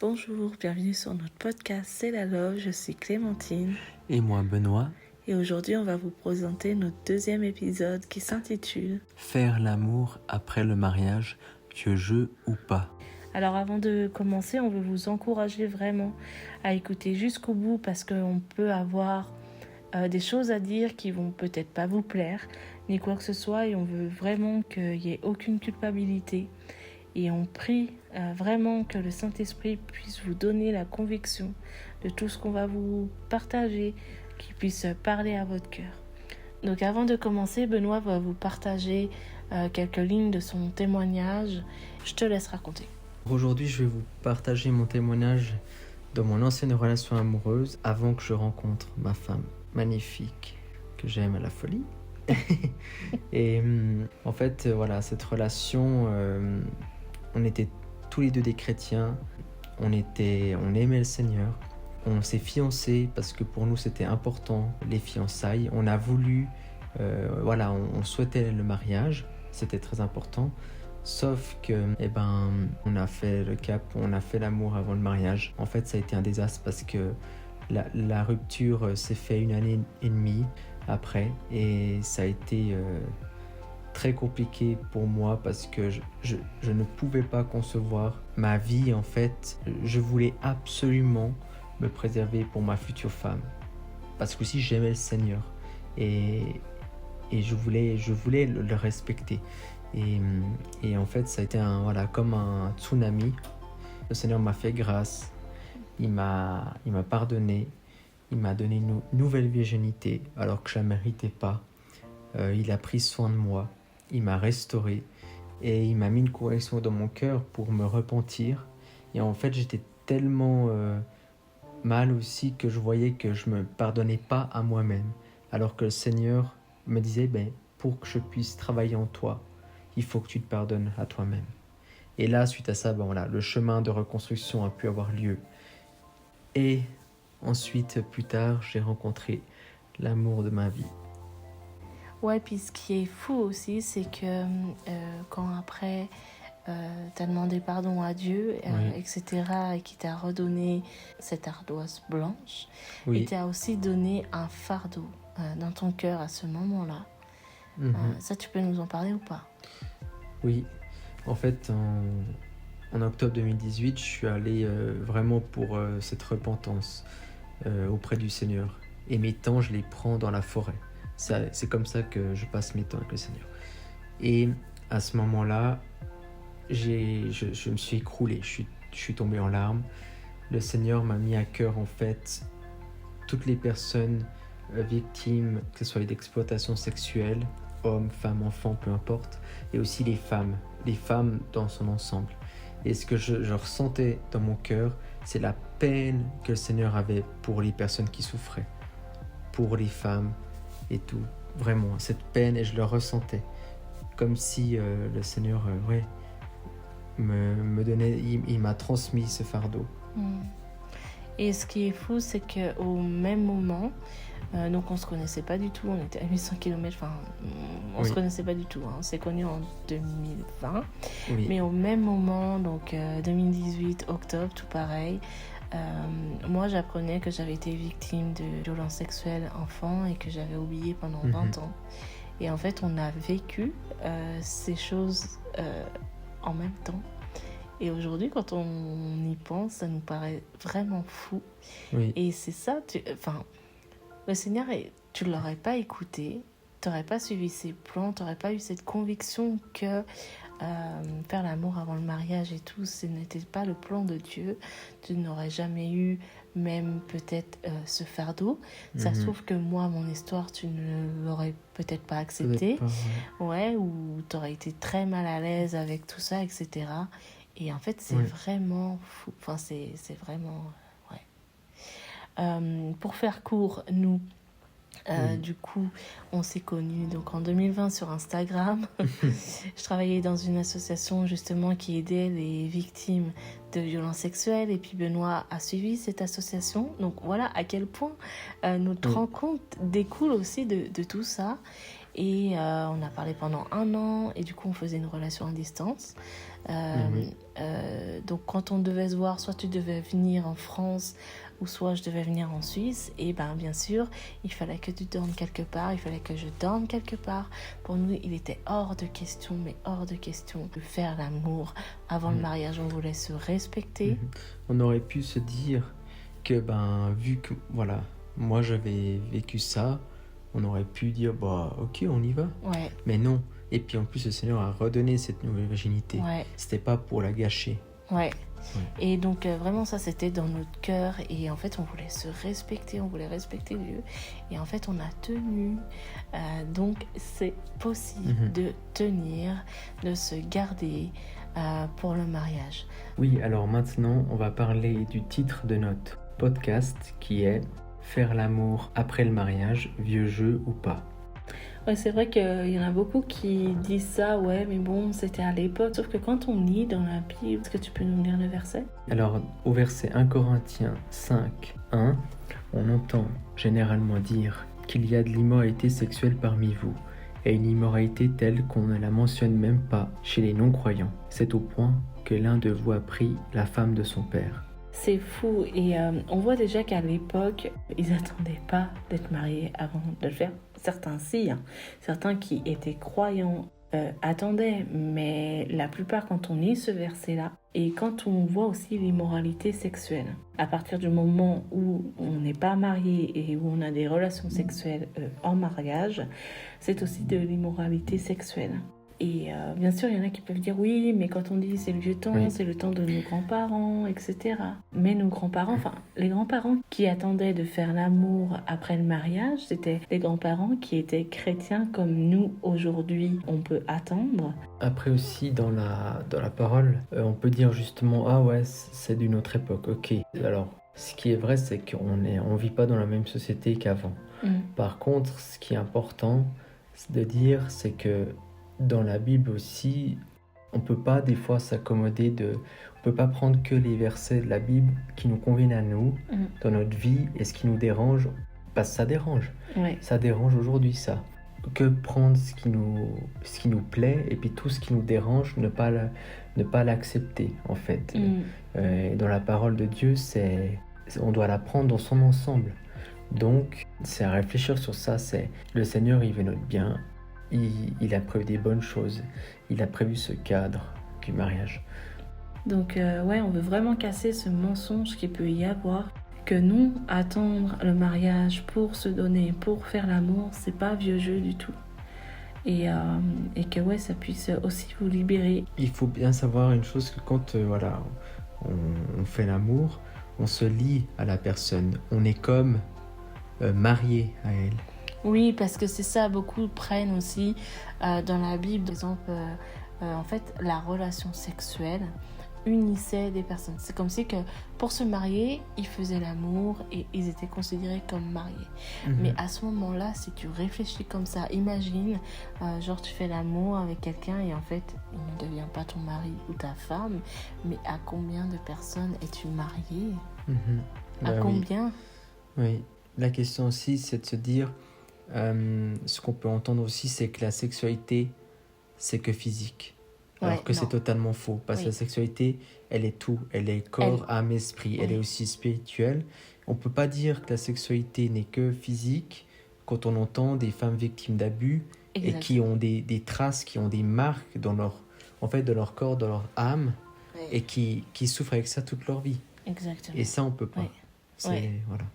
Bonjour, bienvenue sur notre podcast C'est la Love, je suis Clémentine. Et moi, Benoît. Et aujourd'hui, on va vous présenter notre deuxième épisode qui s'intitule Faire l'amour après le mariage, vieux ou pas. Alors avant de commencer, on veut vous encourager vraiment à écouter jusqu'au bout parce qu'on peut avoir des choses à dire qui vont peut-être pas vous plaire, ni quoi que ce soit, et on veut vraiment qu'il n'y ait aucune culpabilité. Et on prie vraiment que le Saint-Esprit puisse vous donner la conviction de tout ce qu'on va vous partager, qu'il puisse parler à votre cœur. Donc avant de commencer, Benoît va vous partager quelques lignes de son témoignage. Je te laisse raconter. Aujourd'hui, je vais vous partager mon témoignage de mon ancienne relation amoureuse avant que je rencontre ma femme magnifique que j'aime à la folie. Et en fait, voilà, cette relation, on était tous les deux des chrétiens, on aimait le Seigneur, on s'est fiancés parce que pour nous c'était important, les fiançailles. On a voulu, on souhaitait le mariage, c'était très important. Sauf que, on a fait le cap, on a fait l'amour avant le mariage. En fait, ça a été un désastre parce que la rupture s'est fait 1 année et demie après, et ça a été très compliqué pour moi parce que je ne pouvais pas concevoir ma vie. En fait, je voulais absolument me préserver pour ma future femme parce que aussi j'aimais le Seigneur et je voulais le respecter. Et en fait, ça a été comme un tsunami. Le Seigneur m'a fait grâce, il m'a pardonné, il m'a donné une nouvelle virginité alors que je ne la méritais pas. Il a pris soin de moi, il m'a restauré et il m'a mis une correction dans mon cœur pour me repentir. Et en fait, j'étais tellement mal aussi que je voyais que je ne me pardonnais pas à moi-même. Alors que le Seigneur me disait, pour que je puisse travailler en toi, il faut que tu te pardonnes à toi-même. Et là, suite à ça, le chemin de reconstruction a pu avoir lieu. Et ensuite, plus tard, j'ai rencontré l'amour de ma vie. Ouais, puis ce qui est fou aussi, c'est que quand après t'as demandé pardon à Dieu, etc., et qu'il t'a redonné cette ardoise blanche, et t'as aussi donné un fardeau dans ton cœur à ce moment-là. Ça, tu peux nous en parler ou pas? Oui, en fait, en octobre 2018, je suis allé vraiment pour cette repentance auprès du Seigneur. Et mes temps, je les prends dans la forêt. C'est comme ça que je passe mes temps avec le Seigneur. Et à ce moment-là, je me suis écroulé, je suis tombé en larmes. Le Seigneur m'a mis à cœur, en fait, toutes les personnes victimes, que ce soit d'exploitation sexuelle, hommes, femmes, enfants, peu importe, et aussi les femmes dans son ensemble. Et ce que je ressentais dans mon cœur, c'est la peine que le Seigneur avait pour les personnes qui souffraient, pour les femmes et tout. Vraiment, cette peine, et je le ressentais. Comme si le Seigneur me donnait, il m'a transmis ce fardeau. Et ce qui est fou, c'est qu'au même moment, donc on se connaissait pas du tout, on était à 800 km, on se connaissait pas du tout, on s'est connus en 2020, mais au même moment, donc 2018, octobre, tout pareil, moi j'apprenais que j'avais été victime de violences sexuelles enfant et que j'avais oublié pendant 20 ans. Et en fait, on a vécu ces choses en même temps. Et aujourd'hui, quand on y pense, ça nous paraît vraiment fou. Et c'est ça, le Seigneur, tu ne l'aurais pas écouté, tu n'aurais pas suivi ses plans, tu n'aurais pas eu cette conviction que faire l'amour avant le mariage et tout, ce n'était pas le plan de Dieu. Tu n'aurais jamais eu même peut-être ce fardeau. Ça se trouve que moi, mon histoire, tu ne l'aurais peut-être pas accepté. Ou tu aurais été très mal à l'aise avec tout ça, etc. Et en fait, c'est vraiment fou. C'est vraiment... pour faire court, nous, du coup, on s'est connus donc, en 2020 sur Instagram. Je travaillais dans une association justement qui aidait les victimes de violences sexuelles. Et puis Benoît a suivi cette association. Donc voilà à quel point notre rencontre découle aussi de tout ça. Et on a parlé pendant 1 an et du coup on faisait une relation à distance. Donc quand on devait se voir, soit tu devais venir en France ou soit je devais venir en Suisse. Et bien sûr, il fallait que tu dormes quelque part, il fallait que je dorme quelque part. Pour nous, il était hors de question, mais hors de question de faire l'amour avant le mariage. On voulait se respecter. On aurait pu se dire que vu que voilà, moi j'avais vécu ça, on aurait pu dire ok, on y va. Ouais. Mais non. Et puis en plus le Seigneur a redonné cette nouvelle virginité. Ouais. C'était pas pour la gâcher. Ouais. Et donc vraiment ça c'était dans notre cœur et en fait on voulait se respecter, on voulait respecter Dieu et en fait on a tenu. Donc c'est possible de tenir, de se garder pour le mariage. Oui, alors maintenant on va parler du titre de notre podcast qui est Faire l'amour après le mariage, vieux jeu ou pas. Ouais, c'est vrai qu'il y en a beaucoup qui disent ça, ouais, mais bon, c'était à l'époque. Sauf que quand on lit dans la Bible, est-ce que tu peux nous lire le verset ? Alors, au verset 1 Corinthiens 5, 1, on entend généralement dire qu'il y a de l'immoralité sexuelle parmi vous, et une immoralité telle qu'on ne la mentionne même pas chez les non-croyants. C'est au point que l'un de vous a pris la femme de son père. C'est fou et on voit déjà qu'à l'époque, ils n'attendaient pas d'être mariés avant de le faire. Certains si, certains qui étaient croyants attendaient, mais la plupart quand on lit ce verset-là, et quand on voit aussi l'immoralité sexuelle, à partir du moment où on n'est pas marié et où on a des relations sexuelles en mariage, c'est aussi de l'immoralité sexuelle. Et bien sûr, il y en a qui peuvent dire oui, mais quand on dit c'est le vieux temps, c'est le temps de nos grands-parents, etc. Mais nos grands-parents, les grands-parents qui attendaient de faire l'amour après le mariage, c'était les grands-parents qui étaient chrétiens comme nous aujourd'hui, on peut attendre. Après aussi, dans la parole, on peut dire justement c'est d'une autre époque, ok. Alors, ce qui est vrai, c'est qu'on vit pas dans la même société qu'avant. Par contre, ce qui est important de dire, c'est que dans la Bible aussi, on peut pas des fois s'accommoder on peut pas prendre que les versets de la Bible qui nous conviennent à nous, dans notre vie, et ce qui nous dérange, parce que ça dérange. Ça dérange aujourd'hui, ça. Que prendre ce qui nous plaît, et puis tout ce qui nous dérange, ne pas l'accepter, en fait. Dans la parole de Dieu, on doit la prendre dans son ensemble. Donc, c'est à réfléchir sur ça, le Seigneur, il veut notre bien. Il a prévu des bonnes choses. Il a prévu ce cadre du mariage. Donc on veut vraiment casser ce mensonge qu'il peut y avoir. Que non, attendre le mariage pour se donner, pour faire l'amour, c'est pas vieux jeu du tout. Et que ça puisse aussi vous libérer. Il faut bien savoir une chose, que quand on fait l'amour, on se lie à la personne. On est comme marié à elle. Oui, parce que c'est ça, beaucoup prennent aussi dans la Bible, par exemple, en fait, la relation sexuelle unissait des personnes. C'est comme si que pour se marier, ils faisaient l'amour et ils étaient considérés comme mariés. Mais à ce moment-là, si tu réfléchis comme ça, imagine, tu fais l'amour avec quelqu'un et en fait, il ne devient pas ton mari ou ta femme, mais à combien de personnes es-tu marié ? À combien ? Oui, la question aussi, c'est de se dire, ce qu'on peut entendre aussi, c'est que la sexualité, c'est que physique. Alors que c'est totalement faux. Parce que la sexualité, elle est tout. Elle est corps, âme, esprit. Elle est aussi spirituelle. On ne peut pas dire que la sexualité n'est que physique quand on entend des femmes victimes d'abus et qui ont des traces, qui ont des marques dans de leur corps, dans leur âme et qui souffrent avec ça toute leur vie. Exactement. Et ça, on ne peut pas. Voilà.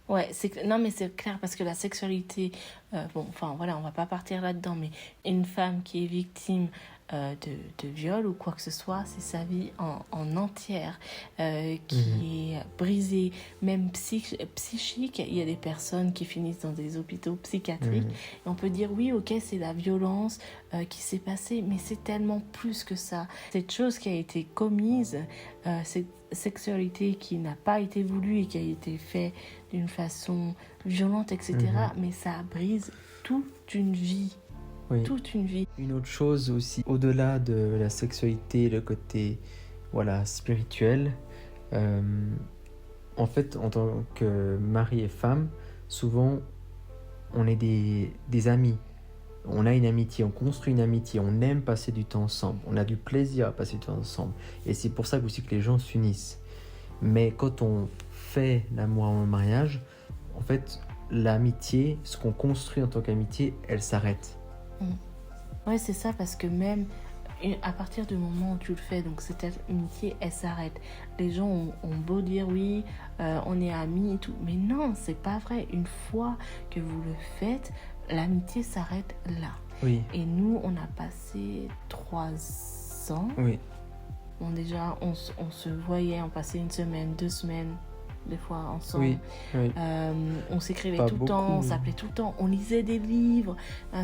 Ouais, non mais c'est clair parce que la sexualité, on va pas partir là-dedans, mais une femme qui est victime de viol ou quoi que ce soit, c'est sa vie en entière qui est brisée, même psychique. Il y a des personnes qui finissent dans des hôpitaux psychiatriques et on peut dire oui, ok, c'est la violence qui s'est passée, mais c'est tellement plus que ça. Cette chose qui a été commise, cette sexualité qui n'a pas été voulue et qui a été faite d'une façon violente, etc. Mais ça brise toute une vie. Toute une vie. Une autre chose aussi, au-delà de la sexualité, le côté spirituel, en fait, en tant que mari et femme, souvent, on est des amis. On a une amitié, on construit une amitié, on aime passer du temps ensemble, on a du plaisir à passer du temps ensemble. Et c'est pour ça aussi que les gens s'unissent. Mais quand on fait l'amour avant le mariage, en fait, l'amitié, ce qu'on construit en tant qu'amitié, elle s'arrête. Ouais, c'est ça, parce que même à partir du moment où tu le fais, donc cette amitié, elle s'arrête. Les gens ont beau dire oui, on est amis et tout, mais non, c'est pas vrai. Une fois que vous le faites, l'amitié s'arrête là. Oui. Et nous, on a passé 3 ans. Oui. Bon, déjà, on se voyait, on passait 1 semaine, 2 semaines, des fois ensemble. Oui. Oui. On s'écrivait Pas tout le temps, beaucoup. on s'appelait tout le temps, on lisait des livres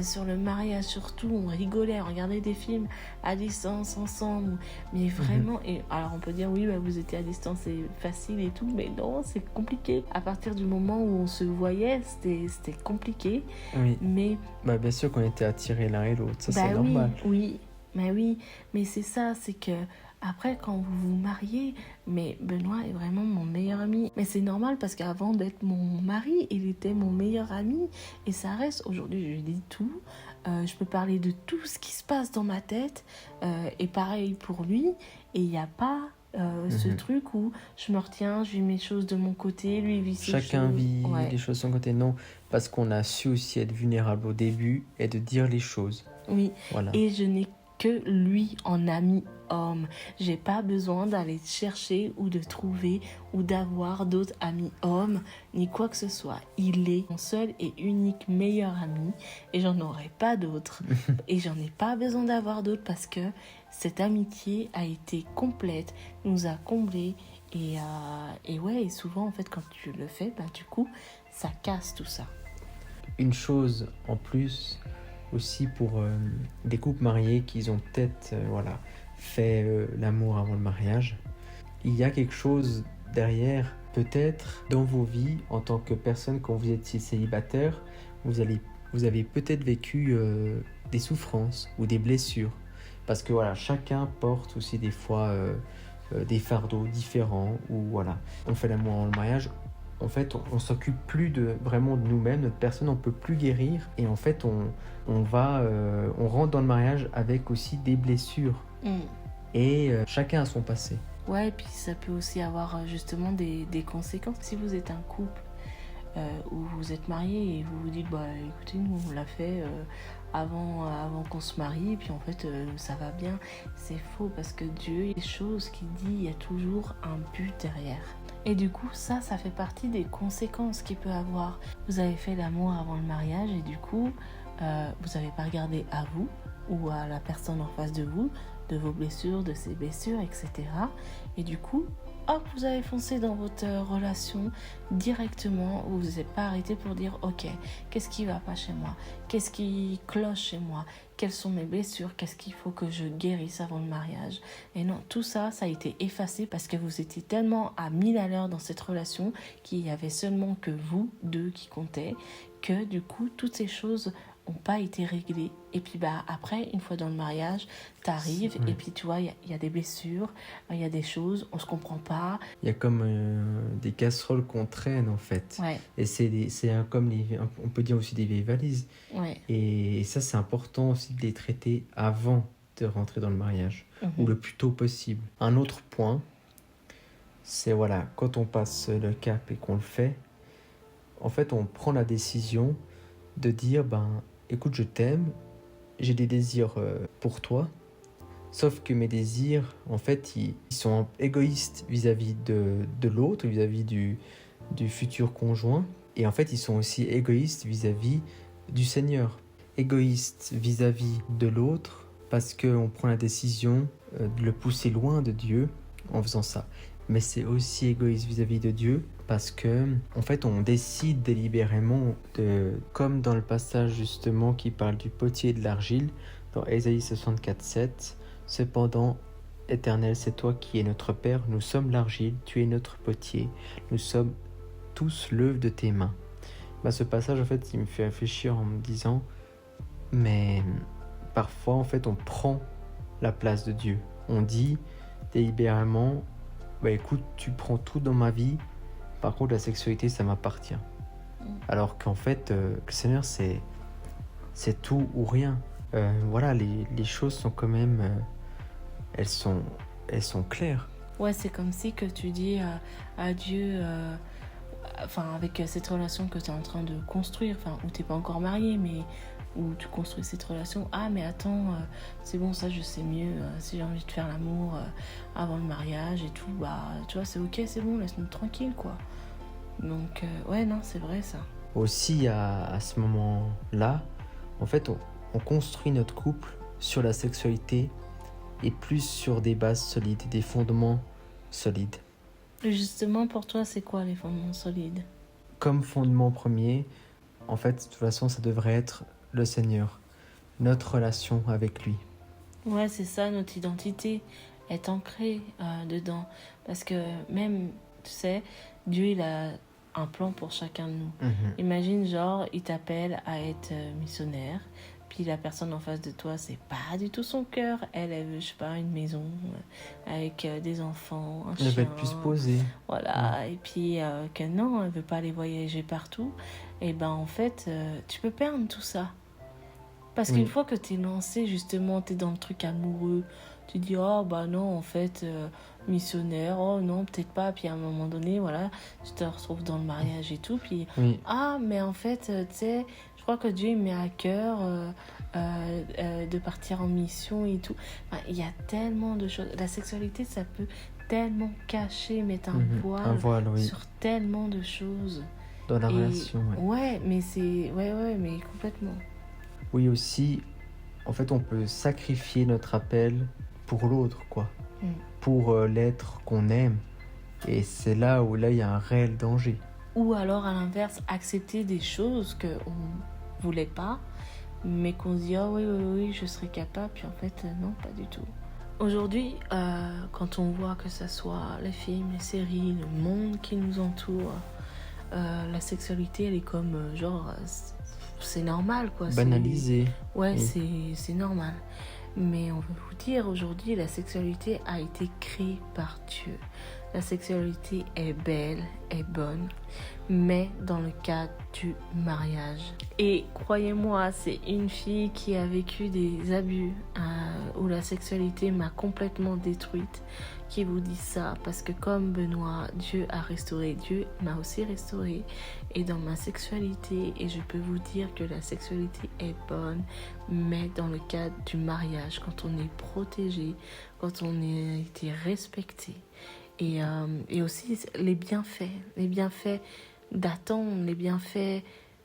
sur le mariage surtout, on rigolait, on regardait des films à distance ensemble, mais vraiment, et alors on peut dire oui, bah, vous étiez à distance, c'est facile et tout, mais non, c'est compliqué. À partir du moment où on se voyait, c'était compliqué, Oui. mais Bah, bien sûr qu'on était attirés l'un et l'autre, ça bah c'est normal. oui, mais c'est ça, c'est que après quand vous vous mariez, mais Benoît est vraiment mon meilleur ami. Mais c'est normal parce qu'avant d'être mon mari, il était mon meilleur ami et ça reste. Aujourd'hui, je lui dis tout. Je peux parler de tout ce qui se passe dans ma tête et pareil pour lui. Et il n'y a pas ce truc où je me retiens, je vis mes choses de mon côté, lui il vit ses Chacun choses. vit Ouais. les choses de son côté, non, parce qu'on a su aussi être vulnérable au début et de dire les choses. Oui, Voilà. et je n'ai que lui en ami homme. J'ai pas besoin d'aller chercher ou de trouver ou d'avoir d'autres amis hommes ni quoi que ce soit. Il est mon seul et unique meilleur ami et j'en aurai pas d'autres. Et j'en ai pas besoin d'avoir d'autres parce que cette amitié a été complète, nous a comblés et ouais, et souvent en fait quand tu le fais, bah du coup ça casse tout ça. Une chose en plus aussi pour des couples mariés qui ont peut-être fait l'amour avant le mariage, il y a quelque chose derrière, peut-être dans vos vies en tant que personne, quand vous étiez célibataire, vous avez peut-être vécu des souffrances ou des blessures, parce que voilà, chacun porte aussi des fois des fardeaux différents, ou voilà, on fait l'amour avant le mariage. En fait, on s'occupe plus vraiment de nous-mêmes, notre personne, on peut plus guérir, et en fait, on rentre dans le mariage avec aussi des blessures, et chacun a son passé. Ouais, et puis ça peut aussi avoir justement des conséquences. Si vous êtes un couple où vous êtes mariés et vous vous dites, bah écoutez, nous on l'a fait avant qu'on se marie, et puis en fait ça va bien, c'est faux parce que Dieu, les choses qu'il dit, il y a toujours un but derrière. Et du coup, ça fait partie des conséquences qu'il peut avoir. Vous avez fait l'amour avant le mariage et du coup, vous n'avez pas regardé à vous ou à la personne en face de vous, de vos blessures, de ses blessures, etc. Et du coup, hop, vous avez foncé dans votre relation directement, vous vous êtes pas arrêté pour dire ok, qu'est-ce qui va pas chez moi, qu'est-ce qui cloche chez moi, quelles sont mes blessures, qu'est-ce qu'il faut que je guérisse avant le mariage. Et non, tout ça a été effacé parce que vous étiez tellement à 1000 à l'heure dans cette relation qu'il y avait seulement que vous deux qui comptaient, que du coup toutes ces choses n'ont pas été réglées. Et puis bah après, une fois dans le mariage, t'arrives et puis tu vois, il y a des blessures, il y a des choses, on se comprend pas. Il y a comme des casseroles qu'on traîne en fait. Ouais. Et comme on peut dire aussi des vieilles valises. Ouais. Et ça, c'est important aussi de les traiter avant de rentrer dans le mariage, ou le plus tôt possible. Un autre point, c'est voilà, quand on passe le cap et qu'on le fait, en fait, on prend la décision de dire, écoute, je t'aime, j'ai des désirs pour toi, sauf que mes désirs, en fait, ils sont égoïstes vis-à-vis de l'autre, vis-à-vis du futur conjoint, et en fait, ils sont aussi égoïstes vis-à-vis du Seigneur, égoïstes vis-à-vis de l'autre, parce qu'on prend la décision de le pousser loin de Dieu en faisant ça. Mais c'est aussi égoïste vis-à-vis de Dieu, parce que en fait on décide délibérément comme dans le passage justement qui parle du potier et de l'argile dans Ésaïe 64:7, cependant Éternel, c'est toi qui es notre Père, nous sommes l'argile, tu es notre potier, nous sommes tous l'œuvre de tes mains. Ce passage en fait il me fait réfléchir en me disant, mais parfois en fait on prend la place de Dieu, on dit délibérément, écoute, tu prends tout dans ma vie, par contre la sexualité ça m'appartient. Alors qu'en fait le Seigneur c'est c'est tout ou rien. Voilà, les choses sont quand même... elles sont claires. Ouais, c'est comme si que tu dis à Dieu, avec cette relation que tu es en train de construire, où tu n'es pas encore marié, mais où tu construis cette relation. Ah, mais attends, c'est bon, ça je sais mieux. Si j'ai envie de faire l'amour avant le mariage et tout, bah, tu vois, c'est ok, c'est bon, laisse-nous tranquille, quoi. Donc, ouais, non, c'est vrai ça. Aussi, à ce moment-là, en fait, on construit notre couple sur la sexualité et plus sur des bases solides, des fondements solides. Et justement, pour toi, c'est quoi les fondements solides? Comme fondement premier, en fait, de toute façon, ça devrait être le Seigneur, notre relation avec lui. Ouais, c'est ça, notre identité est ancrée dedans. Parce que même, tu sais, Dieu, il a un plan pour chacun de nous. Imagine, genre, il t'appelle à être missionnaire, puis la personne en face de toi, c'est pas du tout son cœur. Elle veut, je sais pas, une maison avec des enfants, un chien. Elle va être plus posée. Voilà, et puis que non, elle veut pas aller voyager partout. Et ben, en fait, tu peux perdre tout ça. Parce qu'une fois que tu es lancé, justement, tu es dans le truc amoureux, tu dis, oh, bah non, en fait, missionnaire, oh non, peut-être pas. Puis à un moment donné, voilà, tu te retrouves dans le mariage et tout. Puis, ah, mais en fait, tu sais, je crois que Dieu il met à cœur de partir en mission et tout. Il y a tellement de choses. La sexualité, ça peut tellement cacher, mettre un voile sur tellement de choses. Dans la relation, ouais, mais c'est... Ouais, mais complètement. Oui, aussi, en fait, on peut sacrifier notre appel pour l'autre, quoi. Pour l'être qu'on aime. Et c'est là où il y a un réel danger. Ou alors, à l'inverse, accepter des choses qu'on ne voulait pas, mais qu'on se dit, oh oui, je serais capable, puis en fait, non, pas du tout. Aujourd'hui, quand on voit que ce soit les films, les séries, le monde qui nous entoure, la sexualité, elle est comme, c'est normal, quoi. Banalisé. Ouais, c'est normal. Mais on veut vous dire, aujourd'hui, la sexualité a été créée par Dieu. La sexualité est belle, est bonne, mais dans le cadre du mariage. Et croyez-moi, c'est une fille qui a vécu des abus où la sexualité m'a complètement détruite qui vous dit ça, parce que comme Benoît, Dieu a restauré, Dieu m'a aussi restauré, et dans ma sexualité, et je peux vous dire que la sexualité est bonne, mais dans le cadre du mariage, quand on est protégé, quand on a été respecté, et aussi les bienfaits d'attendre, les bienfaits.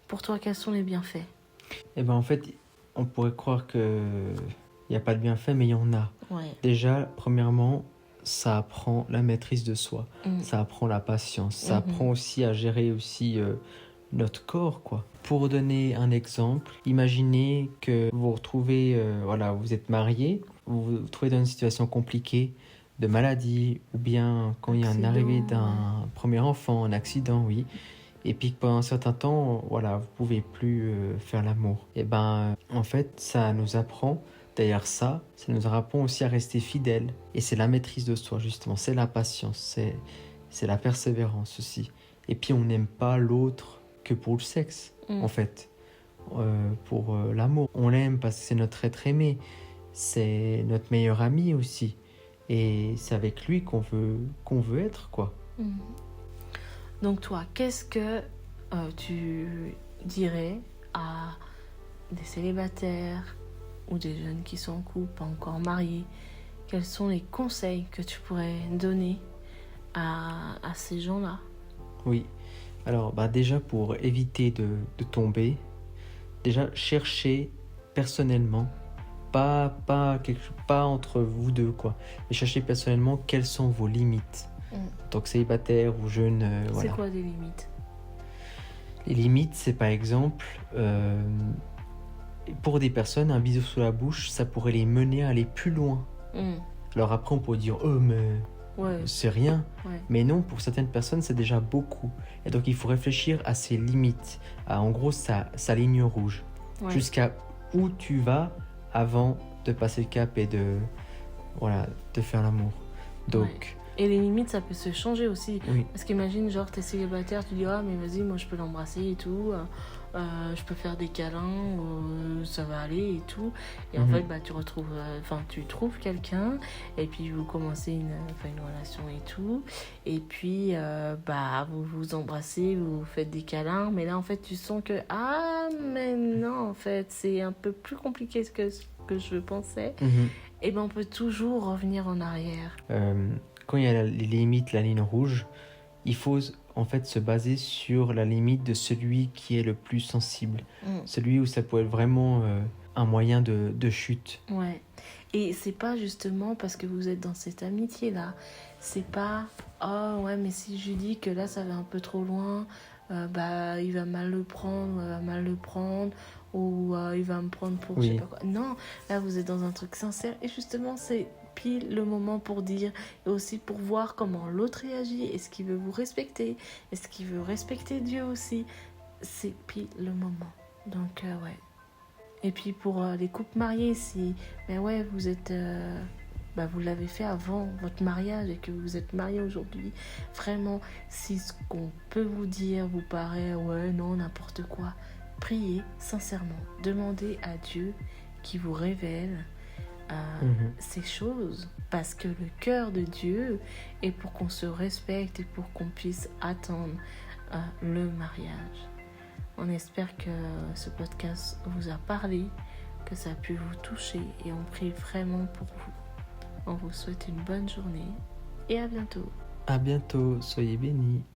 Pour toi, quels sont les bienfaits? Eh ben en fait, on pourrait croire que il n'y a pas de bienfaits, mais il y en a. Déjà, premièrement, ça apprend la maîtrise de soi, ça apprend la patience, ça apprend aussi à gérer aussi notre corps, quoi. Pour donner un exemple, imaginez que vous vous retrouvez, vous êtes marié, vous vous trouvez dans une situation compliquée de maladie, ou bien quand il y a une arrivée d'un premier enfant, un accident, et puis pendant un certain temps, vous pouvez plus faire l'amour. Et ben, en fait, ça nous apprend. D'ailleurs, ça nous apprend aussi à rester fidèles. Et c'est la maîtrise de soi, justement. C'est la patience, c'est la persévérance aussi. Et puis, on n'aime pas l'autre que pour le sexe, en fait. Pour l'amour. On l'aime parce que c'est notre être aimé. C'est notre meilleur ami aussi. Et c'est avec lui qu'on veut être, quoi. Donc toi, qu'est-ce que tu dirais à des célibataires ou des jeunes qui sont en couple, pas encore mariés? Quels sont les conseils que tu pourrais donner à ces gens-là? Oui, alors déjà pour éviter de tomber, déjà chercher personnellement, pas entre vous deux, quoi, mais chercher personnellement quelles sont vos limites. En tant que célibataire ou jeune, C'est quoi des limites? Les limites, c'est par exemple, pour des personnes, un bisou sous la bouche, ça pourrait les mener à aller plus loin. Alors après, on pourrait dire, mais c'est rien. Mais non, pour certaines personnes, c'est déjà beaucoup. Et donc, il faut réfléchir à ses limites, en gros, sa ligne rouge. Jusqu'à où tu vas avant de passer le cap et de faire l'amour. Donc, Et les limites, ça peut se changer aussi. Oui. Parce qu'imagine, genre, t'es célibataire, tu dis, ah, mais vas-y, moi, je peux l'embrasser et tout. Je peux faire des câlins, ça va aller et tout. Et en Mhm. fait, bah, tu trouves quelqu'un, et puis vous commencez une relation et tout. Et puis, bah, vous vous embrassez, vous faites des câlins. Mais là, en fait, tu sens que, ah, mais non, en fait, c'est un peu plus compliqué que ce que je pensais. Mhm. Et ben, on peut toujours revenir en arrière. Quand il y a les limites, la ligne rouge, il faut en fait se baser sur la limite de celui qui est le plus sensible. Celui où ça peut être vraiment un moyen de chute. Ouais. Et c'est pas justement parce que vous êtes dans cette amitié-là. C'est pas, oh ouais, mais si je lui dis que là, ça va un peu trop loin, bah, il va mal le prendre, ou elle va mal le prendre, ou il va me prendre pour je sais pas quoi. Non, là, vous êtes dans un truc sincère. Et justement, c'est pile le moment pour dire, et aussi pour voir comment l'autre réagit. Est-ce qu'il veut vous respecter? Est-ce qu'il veut respecter Dieu aussi? C'est pile le moment. Donc, ouais. Et puis pour les couples mariés, si mais ouais, vous êtes vous l'avez fait avant votre mariage et que vous êtes mariés aujourd'hui, vraiment, si ce qu'on peut vous dire vous paraît ouais, non, n'importe quoi, priez sincèrement, demandez à Dieu qui vous révèle ces choses, parce que le cœur de Dieu est pour qu'on se respecte et pour qu'on puisse attendre le mariage. On espère que ce podcast vous a parlé, que ça a pu vous toucher, et on prie vraiment pour vous. On vous souhaite une bonne journée et à bientôt. À bientôt, soyez bénis.